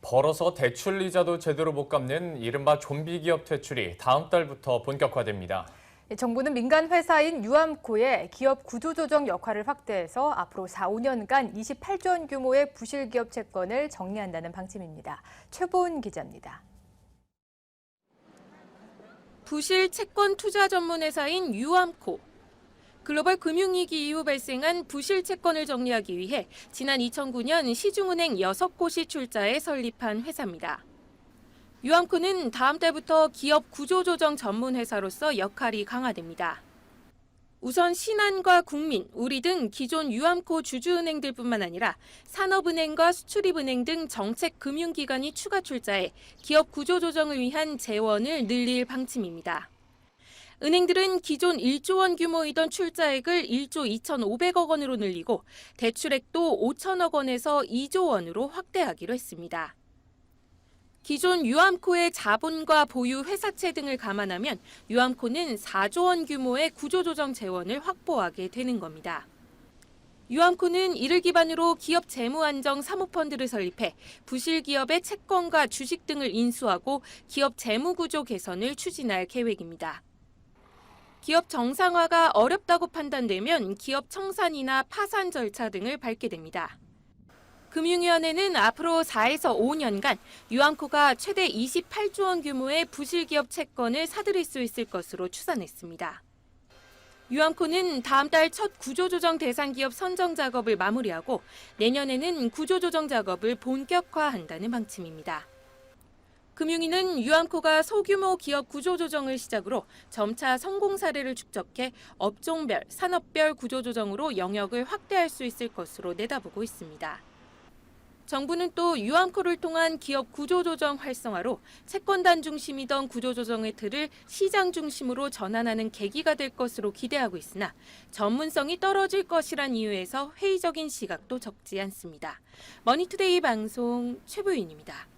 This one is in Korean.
벌어서 대출 이자도 제대로 못 갚는 이른바 좀비 기업 퇴출이 다음 달부터 본격화됩니다. 정부는 민간 회사인 유암코의 기업 구조조정 역할을 확대해서 앞으로 4, 5년간 28조 원 규모의 부실기업 채권을 정리한다는 방침입니다. 최보은 기자입니다. 부실 채권 투자 전문 회사인 유암코. 글로벌 금융위기 이후 발생한 부실 채권을 정리하기 위해 지난 2009년 시중은행 6곳이 출자해 설립한 회사입니다. 유암코는 다음 달부터 기업 구조조정 전문 회사로서 역할이 강화됩니다. 우선 신한과 국민, 우리 등 기존 유암코 주주은행들뿐만 아니라 산업은행과 수출입은행 등 정책금융기관이 추가 출자해 기업 구조조정을 위한 재원을 늘릴 방침입니다. 은행들은 기존 1조 원 규모이던 출자액을 1조 2,500억 원으로 늘리고 대출액도 5천억 원에서 2조 원으로 확대하기로 했습니다. 기존 유암코의 자본과 보유 회사채 등을 감안하면 유암코는 4조 원 규모의 구조조정 재원을 확보하게 되는 겁니다. 유암코는 이를 기반으로 기업 재무안정 사모펀드를 설립해 부실 기업의 채권과 주식 등을 인수하고 기업 재무구조 개선을 추진할 계획입니다. 기업 정상화가 어렵다고 판단되면 기업 청산이나 파산 절차 등을 밟게 됩니다. 금융위원회는 앞으로 4에서 5년간 유암코가 최대 28조 원 규모의 부실기업 채권을 사들일 수 있을 것으로 추산했습니다. 유암코는 다음 달 첫 구조조정 대상 기업 선정 작업을 마무리하고 내년에는 구조조정 작업을 본격화한다는 방침입니다. 금융위는 유암코가 소규모 기업 구조조정을 시작으로 점차 성공 사례를 축적해 업종별, 산업별 구조조정으로 영역을 확대할 수 있을 것으로 내다보고 있습니다. 정부는 또 유암코를 통한 기업 구조조정 활성화로 채권단 중심이던 구조조정의 틀을 시장 중심으로 전환하는 계기가 될 것으로 기대하고 있으나 전문성이 떨어질 것이란 이유에서 회의적인 시각도 적지 않습니다. 머니투데이 방송 최보윤입니다.